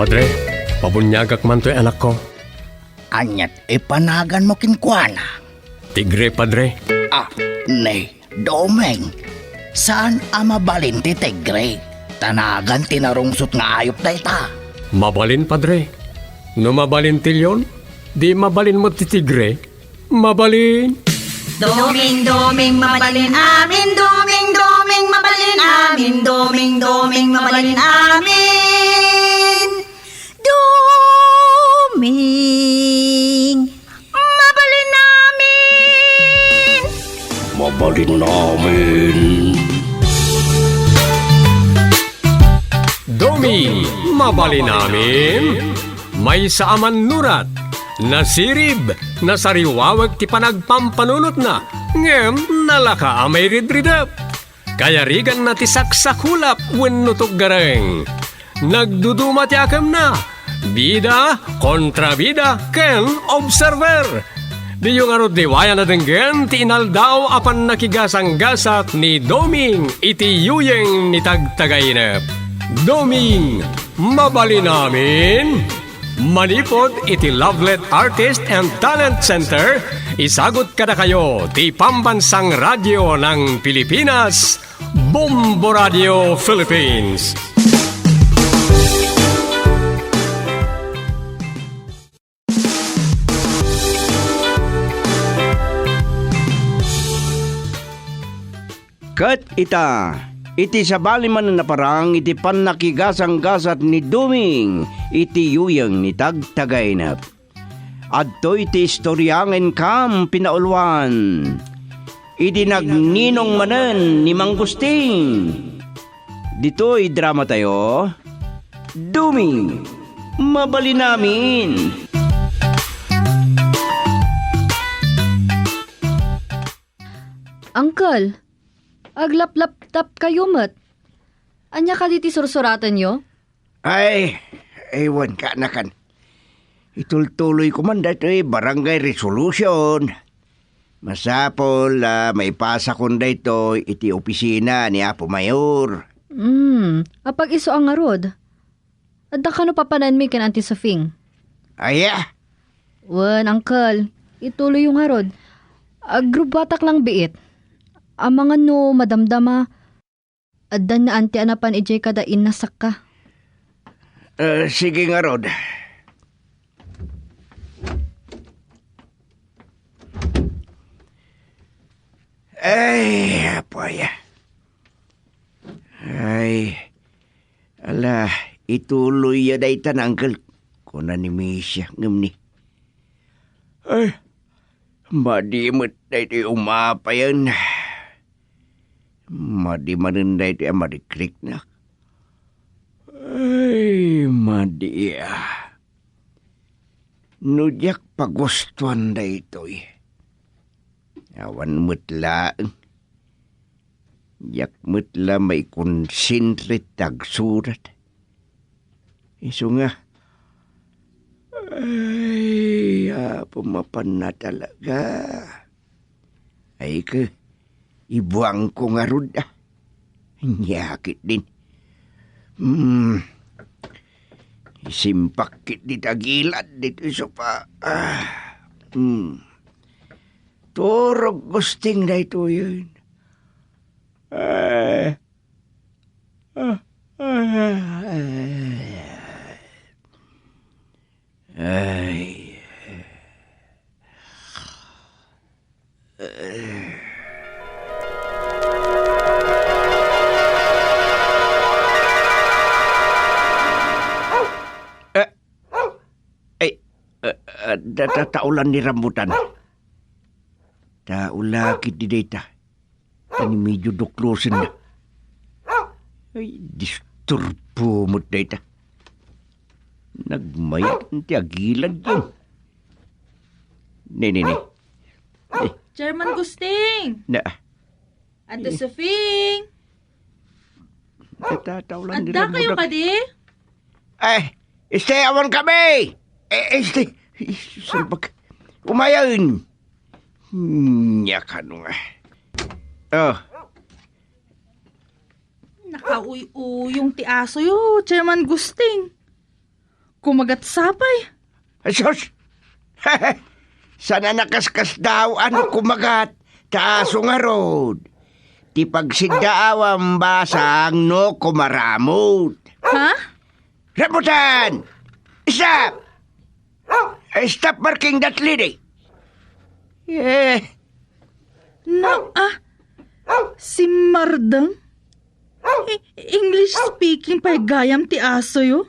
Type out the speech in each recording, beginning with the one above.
Padre, pabunyagak man to'y anak ko. Anyat ipanagan mo kinkwana. Tigre, Padre. Nay, Domeng. Saan mabalin ti Tigre? Tanagan tinarungsot nga ayop da ita. Mabalin, Padre. No mabalin tilyon, di mabalin mo ti Tigre. Mabalin. Doming mabalin amin, doming mabalin amin, doming mabalin amin. Doming mabalin amin. Mabalin namin. Domi, mabalin namin. May saaman nurat. Nasirib, nasariwawag ti panagpampanunot na. Ngem, nalaka amay ridridap. Kaya rigan na ti saksakulap wenno gareng. Nagduduma ti akam na. Bida, kontrabida, ken observer. Di yung arod diwaya na denggen ti inaldaw apan nakigasang-gasat ni Doming iti yuyeng ni tagtagainep. Doming, mabalin namin. Manipod iti Lovelet Artist and Talent Center, isagot kada kayo ti Pambansang Radyo ng Pilipinas, Bombo Radio Philippines. Kat ita, iti sabali man na parang iti panakigasang-gasat ni Doming, iti yuyang ni tagtagainap. Adto iti istoryangen kam pinaulwan. Iti nagninong manen ni Manggusting. Dito'y drama tayo. Doming, mabali namin. Uncle, aglaplap-tap kayo mat. Anya ka diti sursuratan nyo? Ay, ewan ka na kan. Itultuloy ko man dito barangay resolution. Masapol, may pasa ko dito iti opisina ni Apo Mayor. Apag iso ang arod. Adda ka no papanan mi kan Auntie Sofing. Aya, Wan, uncle, ituloy yung arod. Agrubatak lang biit. Ang mga no madamdama, adda na Auntie anapan ijay kada inasak ka. sige nga Rod. Ay, apaya. Ay, ala, ituloy ya day tananggal ko na ni Misha ngam ni. Ay, madimot day ti umapayan. Madimanin day ti amarikrik na. Ay, madia. Nudyak pagustuhan day ito'y. Awan mutla. Yak mutla may konsentrit tagsurat. Iso nga. Ay, pumapan na talaga. Ay ka, ibuang ko nga rod ah. Nyakit din. Isimpakit di tagilad dito iso pa. Turog gusting na ito yun. Ay. Taulan ni rambutan. Taulakit di data. Ani medyo duklosin na. Ay, disturbo mo data. Nagmayat ti agilan yun. Ne. Chairman Gusting! Na. Ate Sofing! Taulan ni Adda rambutan. kayo kadi? Ay, awan kami! Salbag. Umayan. Nyakano nga. Oh. Nakauy-uyong ti aso yo, Chairman Gusting. kumagat sapay. Asos! Sana nakaskas daw ano kumagat taaso nga rod. Ti pagsidaawang basang no kumaramot. Ha? Rambutan! Stop! Stop barking that lady! Si Mardang? English speaking pa'y gayam ti aso yo?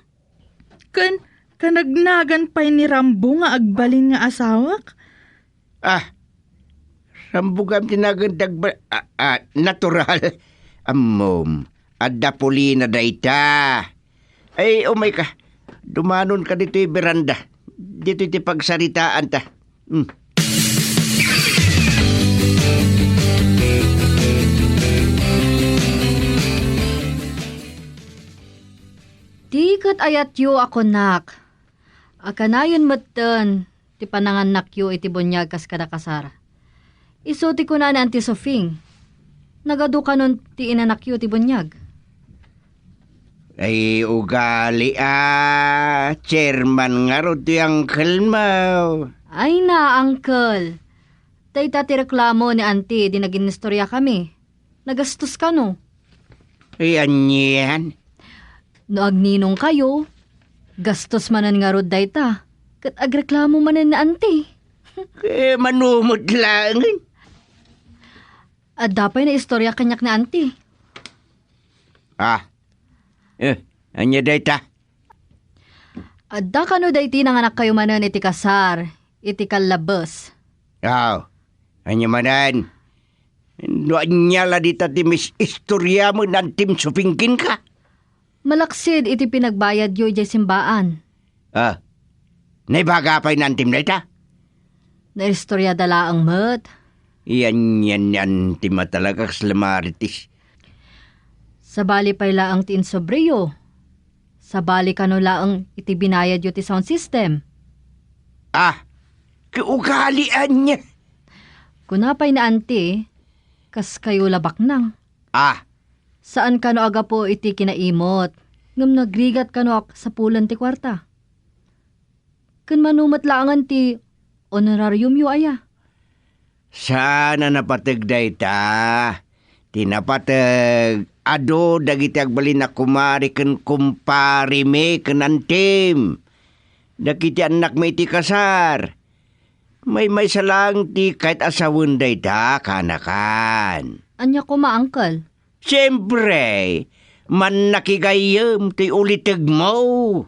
Kanagnagan pa'y ni Rambo nga agbalin nga asawak? Rambugam tinagandag natural. Amom, adda puli na dayta. Ay, umay ka. Dumanon ka dito beranda. Dito iti pagsaritaan ta. Di kat ayat yu ako nak. Akanayon matan, ti pananganak yu iti bunyag kas kadakasara. Iso ti kuna na anti Sofing. Nagadu ka nun ti inanak yu ti bunyag. Ay, ugali chairman nga ro ti uncle mo. Ay na, uncle. Tay ti reklamo ni auntie di naging istorya kami. Nagastos ka no. Ayan yan. No agninong kayo, gastos manan nga rod dayta. Kat agreklamo manan na auntie. Manumot lang. At dapay na istorya kanyak na auntie. Anya dayta? Adda ka no dayti nang anak kayo manan iti kasar, iti kalabas. Anya manan. No anya la dita ti mis istorya mo nantim supingkin ka. Malaksid iti pinagbayad yo jay simbaan. Naibagapay nantim dayta? Na istorya dala ang mat. Yan ti matalagak slamaritis. Sabali pay laang ti insobriyo. Sabali ka no laang iti binayad yo ti sound system. Kiugalian niya. Kunapay na auntie, kas kayo labak nang. Saan ka no aga po iti kinaimot? Ngam nagrigat ka no sa pulan ti kwarta. Kun manumat laangan ti honorarium yo aya. Sana napatag dayta. Tinapatag. Ado dagiti agbalin na kumari ken kumpari me ken antim. Dagiti anak may ti kasar. May salang ti kahit asawon dayta kanakan. Anya ko ma-uncle? Siyempre, man nakigayam ti ulitag mo.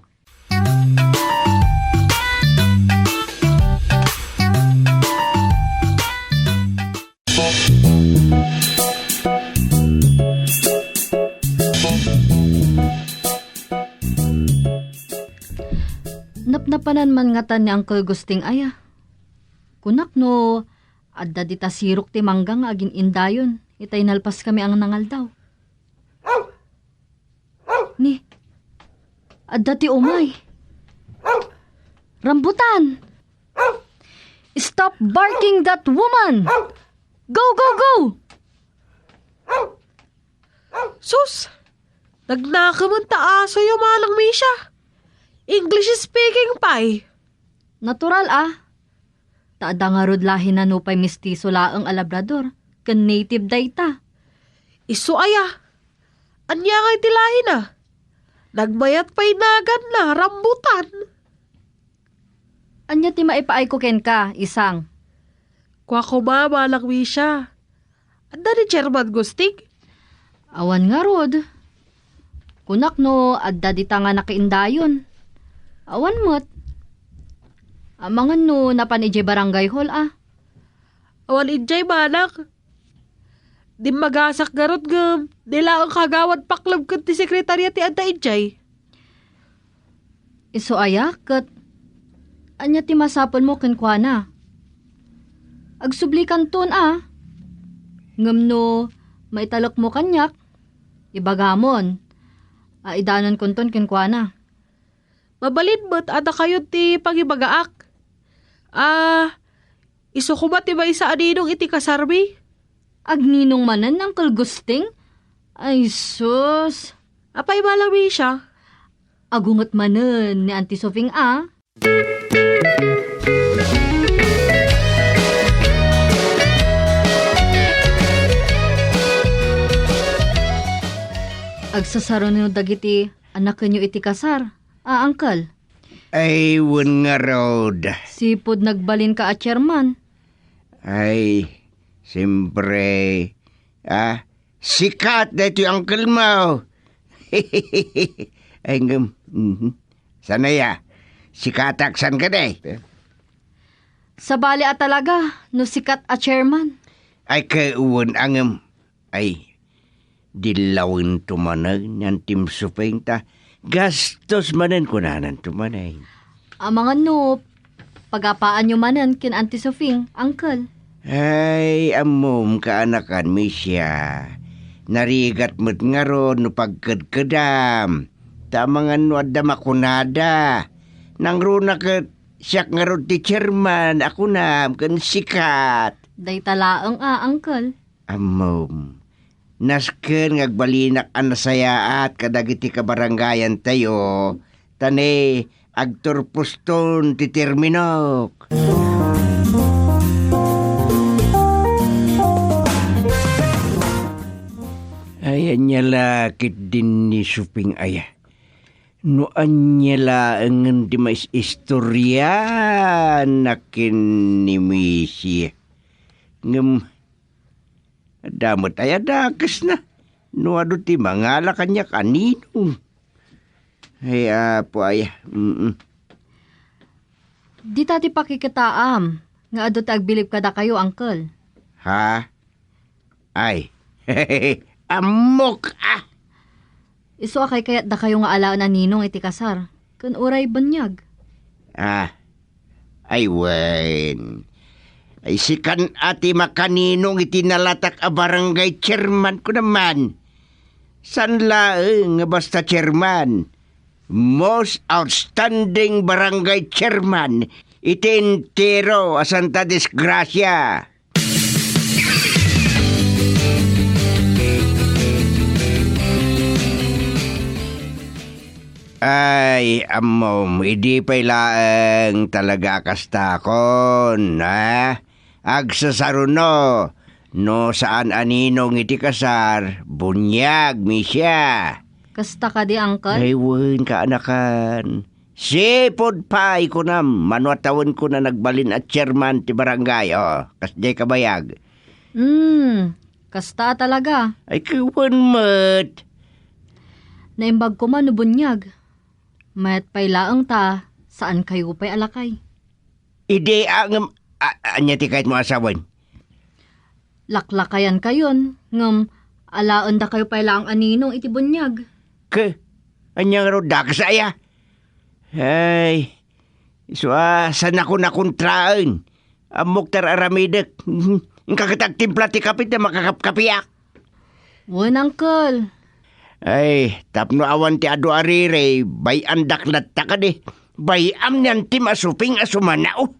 Napnapanan man nga tan ni Uncle Gusting aya. Kunak no, adda dita sirok ti manggang agin indayon. Itay nalpas kami ang nangal daw. Ni, adda ti umay. Rambutan! Stop barking that woman! Go, go, go! Sus! Nagnakaman taaso yung malang Misha. English speaking pay. Natural Taada nga rod lahi na no pa'y mistiso laang alabrador. Kan native dayta. Isu aya. Anya ngay tilahi na. Nagbayat pa'y nagan na rambutan. Anya ti maipaay ko ken ka, isang. Kwa ko ba malang Misha. Anda ni Chairman Gusting? Awan nga rod. Kunak no, adda di nga nakaindayon. Awan mo't. Amangan no, napan ije barangay hall Awan injay manak. Di magasak garot gam. Nila ang kagawad paklab kan ti sekretarya ti anta injay. Iso ayak, kat anya ti masapon mo kenkwana. Agsublikan ton Ngam no, maitalok mo kanyak. Ibagamon. Aidanon kunton kenkwana. Mabalin mo't ada kayo ti pangibagaak. Iso ko ba ti ba isa aninong iti kasarbi? Agninong manan Uncle Gusting? Ay sus. Apay malami siya. Agungot manen ni Auntie Sofing Agsasaro niyo dagiti anak niyo iti kasar. Uncle. Ay, wan nga rod. Sipod nagbalin ka chairman. Ay, siyempre. Sikat na ito yung uncle mo. Ay, sanay sikataksan ka na Sa bali talaga, no sikat a chairman. Ay, kauwan ang ay, dilawin tumanag ng Tim Suping ta. Gastos manan kunanan tumanay. Ang mga noob, pagapaan nyo manan kin Auntie Sofing, uncle. Ay, amom kaanakan mi siya. Narigat mo't nga ron no pagkadkadam. Tamang ano adda makunada. Nang runa ka siyak nga ron ti chairman. Ako na, kan sikat. Day talaang uncle. Amom. Nasken ngagbalinak ang nasayaat kadagiti kabarangayan tayo. Tane, agturpuston ti terminok. Ayan niya lakit din ni Suping aya. Noan niya laang di mais istorya nakin ni Missy. Damot ay adakas na. Nuado ti mangala kanya kanino. Ay po ay. Di tati pakikitaam. Nga adot agbilib kada kayo, uncle. Ha? Ay. Amok Iso akay kayat da kayo nga alaan na ninong iti kasar. Kun uray banyag. Ay wen. Ay sikan ati makaninong itinalatak a barangay chairman ko naman. San laeng nga basta chairman. Most outstanding barangay chairman. Iti entero a Santa Desgracia. Ay, amom, idi pa'y laeng talaga kastakon, Agsasaruno, no saan aninong iti kasar, bunyag, misya. Kasta ka di, uncle? Ay, wen, kaanakan. Sipod pa, ikunam, manwatawan ko na nagbalin at chairman ti barangay, kasday kabayag. Kasta talaga. Ay, kiwan mat. Naimbag ko man bunyag. Mayat pa'y laang ta, saan kayo pa'y alakay? Ide ang anya ti kahit mo asawan. Laklakayan kayon, ngam alaan da kayo pa'y laang aninong iti bunyag. Anya nga ro dakas aya. Ay, saan ako nakontraan? Amok tar aramidek. Ang kakatagtimpla ti kapit na makakapkapiyak. Wan, uncle. Ay, tapno awan ti adu arire, bay andak latta ka di. Bay am niyan ti masuping asumanao.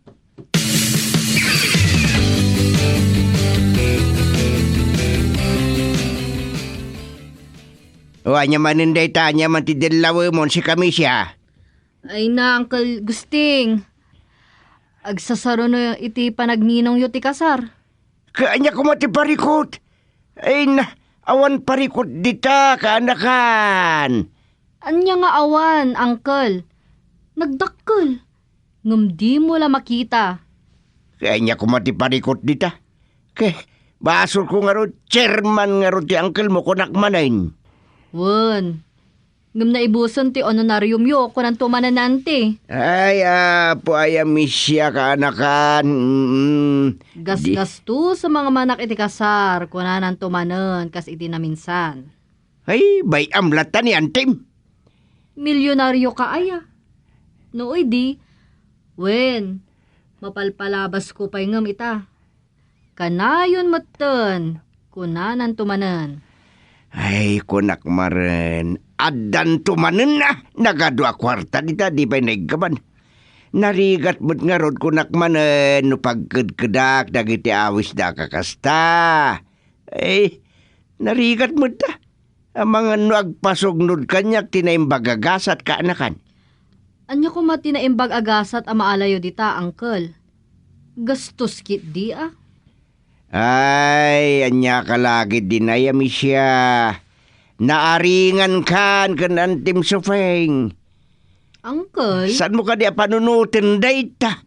O, anya maninday ta, anya man ti dilawe mon si kamisya. Ay na, uncle Gusting. Agsasaro na iti panagninong yu ti kasar. Kanya ko mati parikot. Ay na, awan parikot dita, kaanakan. Anya nga awan, uncle. Nagdakkel. Ngam di mo la makita. Kanya ko mati parikot dita. Basol ko nga ro, chairman nga ro ti uncle mo kunak manain. Wan. Ngam na ibuson ti honorarium yo kunan tumananante. Ay, po ay misya kaanakan. Gas-gasto sa mga manak iti kasar kunanan tumanan kas iti na minsan. Ay, bay amlatan ni antim. Milyonaryo ka aya. Nooy di. Wen, mapalpalabas ko pa'y ngam ita. Kanayon matan, kunanan tumanan. Ay, kunak maren. Adan tumanen na. Nagadwa kwarta dita, di ba nagkaban. Narigat mo't nga rod kunak manen. No pagkadkadak, dagiti awis da kakasta. Ay, narigat mo't ta. Ang mga no agpasugnod kanyak tinaimbagagasat ka anakan. Anya ko matinaimbag agasat ang maalayo dita, Uncle. Gastos kit di ah. Ay, anya ka lagi dinayami siya. Naaringan kan antim sufeng. Uncle? Saan mo ka di panunutin dayta?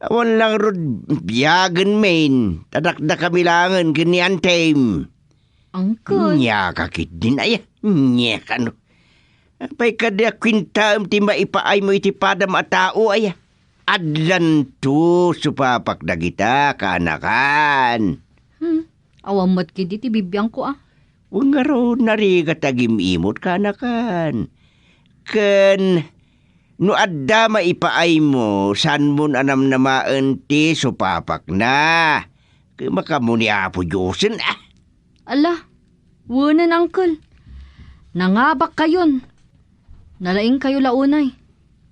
Awan lang rod biyagan main. Tadak-da kamilangan kini antem. Uncle? Nya kakit din ay. Nya kano. Apay ka di kwinta ti maipaay mo iti padam a tao ay. Adlan to supapak na kita kaanakan. Awamot kidi ti bibiyang ko ah. Huwag nga raw narigat agim-imot kaanakan. Ken no adda maipaay mo, san mo anam namaan ti supapak na. Kaya makamuni apo Diyosin ah. Ala, wunan Uncle. Nangabak kayon. Nalaing kayo launay.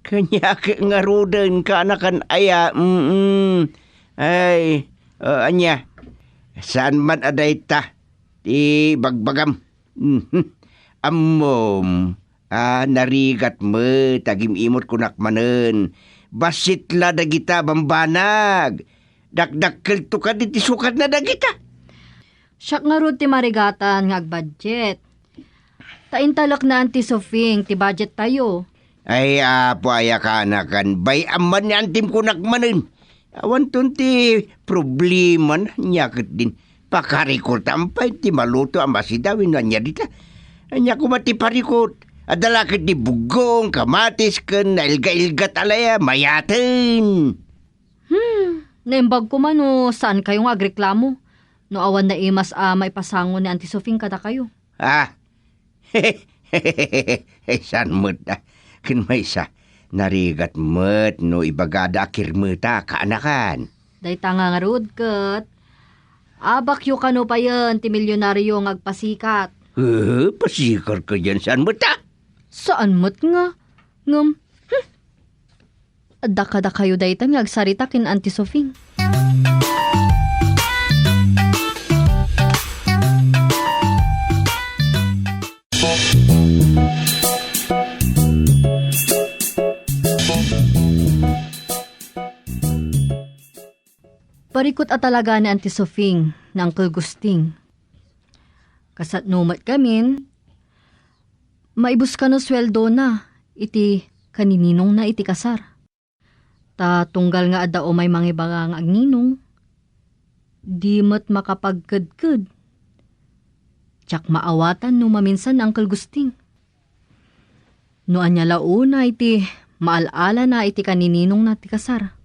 Kanya nga rodan kaanakan aya. Ay, anya. Saan man aday ta? Ti bagbagam. Ammom. Narigat mo, tagim-imot kunak manen. Basitla dagita bambanag. Dakdakkel to ka diti sukat na dagita. Siyak nga ro ti marigatan nga budget. Taintalak na anti Sofing ti budget tayo. Ay, apo aya kanakan. Bay aman ni antim kunak manen. Awan ton ti problema na nyakit din. Pakarikot ampay ti maluto ang masidawin na niya dita. Anya kumati parikot. Adalakit di bugong, kamatis ken nailga-ilgat alaya, mayaten. Naimbag ko man o saan kayo nga agreklamo? No awan na imas maipasango ni Auntie Sofing kada kayo. San mo't ken may sa narigat mo't no ibagada akirmuta kaanakan. Day tanga nga rod kat. Abakyo ka no pa yan ti milyonaryo ng agpasikat. Pasikar ka dyan, san mo't Saan mo't nga? Ngam, Adda kayo daytan nga agsarita kin Auntie Sofing. Parikot at talaga ni Auntie Sofing na Uncle Gusting. Kasat numat kamin, maibus ka no sweldo na, iti kanininong na iti kasar. Ta tunggal nga ada o may mangibaga nga agninong, di mat makapagkadkad. Tsak maawatan no maminsan na Uncle Gusting. No anya launa iti maalala na iti kanininong na iti kasar.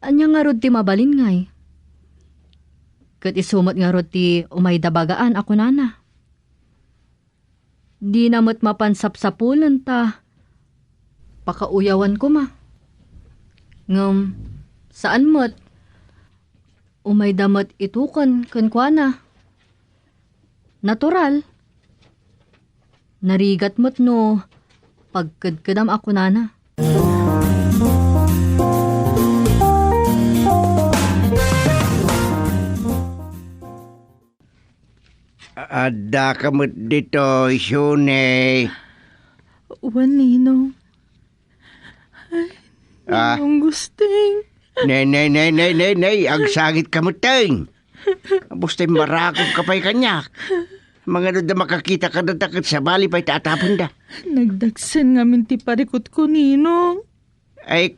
Anya nga rod ti mabalin ngay. Kat isumot nga rod ti umay dabagaan ako nana. Di namot mapansapsapulan ta. Pakauyawan ko ma. Ngam, saan mo't? Umay damat itukan kankwana. Natural. Narigat mo't no, pagkadkadam ako nana. Ada kamot dito, Shune. Ninong. Ay, Ninong Gusting. Nay, agsagit kamot teng. Bustay marakog kapay kanyak. Mga doon na makakita ka na takot sa bali pa'y tatapon da. Nagdagsan nga minti parikot ko, Ninong. Ay,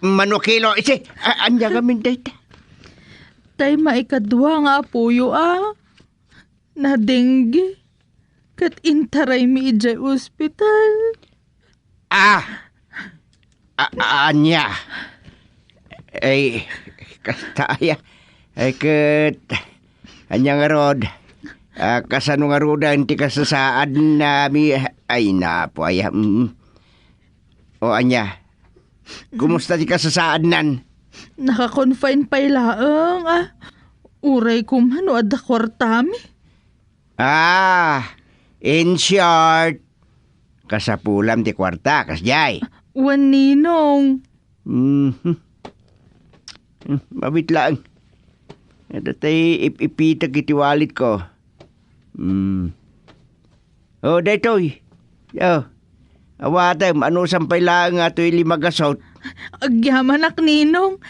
manukilo. Isi, anya ka min dayta. Tay maikadwa nga apuyo na dengue. Kat intaray mi ijay ospital. Anya. Ay, kastaya. Ay, kat, anya nga rod. Kasano nga rod, anti kasasaad nami. Ay, napo, ay. O, anya. Kumusta di kasasaad nan? Naka-confine pa ilaang Uray kumano adda kwartami. In short, kasapulam ti kwarta, kasjay. Ninong. Mabit lang. Ito tayo ipitag iti wallet ko. Oh, daytoy. Oh. Awatay, ano sampay lang nga ito'y limagasot. Agyaman ak ninong.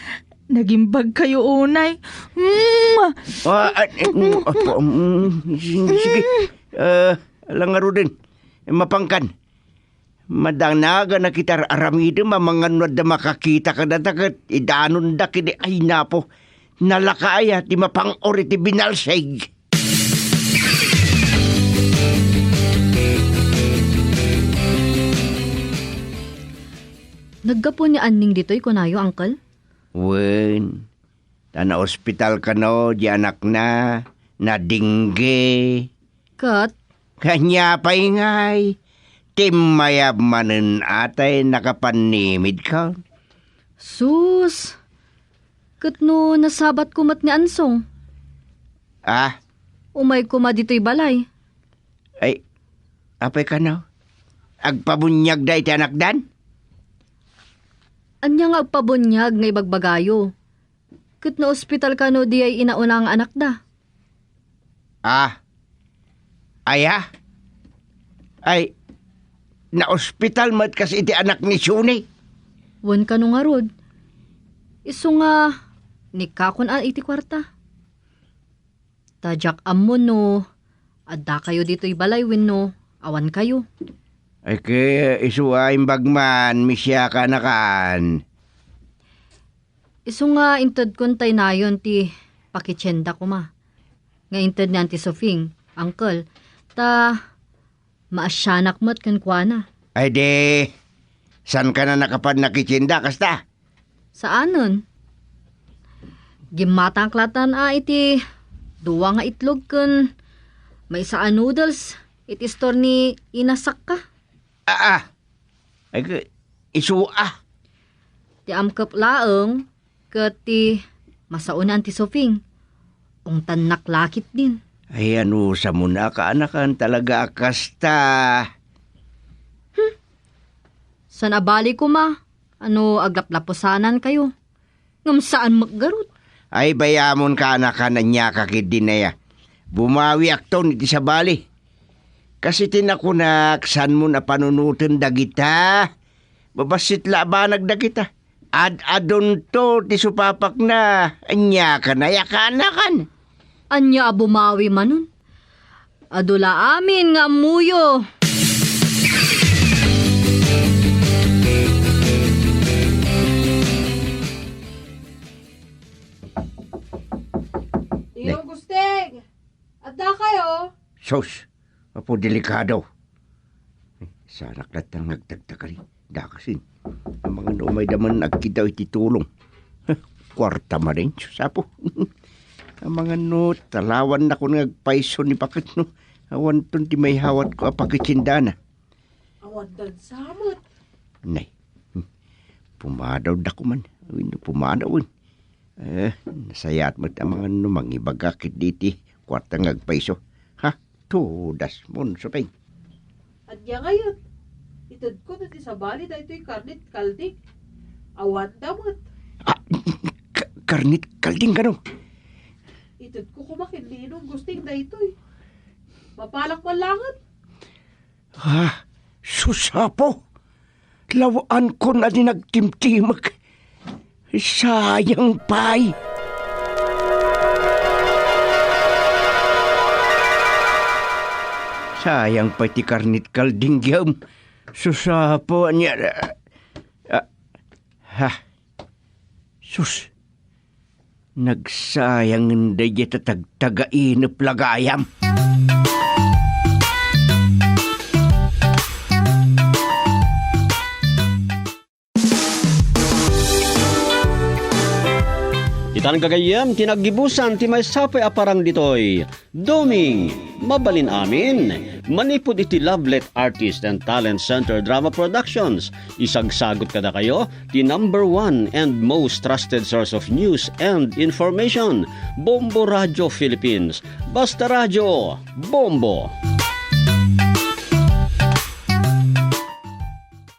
Naging bag kayo unay. Sige. Alang nga ro din. Mapangkan. Madanaga na kita aramido mamanganwad na makakita ka na tagat. Idanon da kini ay napo. Nalakaya ti mapang-ori ti binalseg. Naggapo ni Anning dito'y kunayo, Uncle? Wen, tana ospital ka no, di anak na dingge. Kat, Kanya pa ingay, timayab manen atay nakapanimid ka. sus! Kat no nasabat kumat ni Ansong. Ah, Umay kuma dito'y balay. ay, apay ka no? Agpabunyag da iti anak dan? Anya nga agpabunyag nga ibagbagayo. Kat na ospital ka no di ay inauna nga anak da. Ah, aya? Ay, na-ospital mat kasi iti anak ni Suni. Wan ka no nga rod. Iso nga, nikakon iti kwarta. Tajak amon no, adda kayo dito'y balay no, awan kayo. Ay kaya isuwain bagman, misya ka na kan. Iso nga intod kuntay nayon ti pakitsenda ko ma. Nga intod ni Auntie Sofing, Uncle, ta maasyanak mo't kan kuana. Ay de, san ka na nakapad nakitsinda kasta? Saanon? Gimatang klatan iti duwa nga itlog kun may saan noodles iti store ni inasak ka. Ay kaya isuwa. Ti amkap laeng ket ti masauna Auntie Sofing. Ungtan naklakit din. Ay ano sa muna ka anakan talaga akasta. San abali ko ma? Ano aglaplaposanan kayo? Ngam saan maggarot? Ay bayamon ka anakan na niya kakid din na ya. Bumawi akton iti sa bali. Kasi tinakunak san mo na panunutin dagita. Babasit labanag dagita. Ad-adon to ti supapak na. Anya ka na yakanakan. Anya bumawi manon? Adula amin nga amuyo. Tiyong Gusteng! Adda kayo? Sos, apo delikado. Sarak latang nagtagtakali. Dakasin. Ang mga numay daman nagkitaw iti tulong. Kwarta ma rin, susapo. Ang mga no, talawan na ko nagpaiso ni Pakit no. Awan ton ti may hawat ko apakitsindana. Awan dan samot. Nay, pumadaw da ko man. Pumadaw. Nasayat mo ang mga no, mangibagakit diti. Kwarta ngagpaiso. Ha? Tudas mon, supay. Adya ngayon. Itad ko na ti sabali da ito'y karnit kaldik. Awan damot. Karnit kalding ka no? Itad ko kumakinlinong Gusteng da ito'y. Mapalak malangan. Ha? Susapo? Lawaan ko na din nagtimtimag. Sayang pay. Sayang pa ti karnit kalding gyam. Susapo niya. Sus. Nagsayang hindi yata tagtagainap lagayam. Itan gagayam tinagibusan ti may sapay aparang ditoy. Doming, mabalin amin. Manipod iti Lovelet Artist and Talent Center Drama Productions. Isagsagot kada kayo, ti #1 and most trusted source of news and information. Bombo Radio Philippines. Basta Radio, Bombo!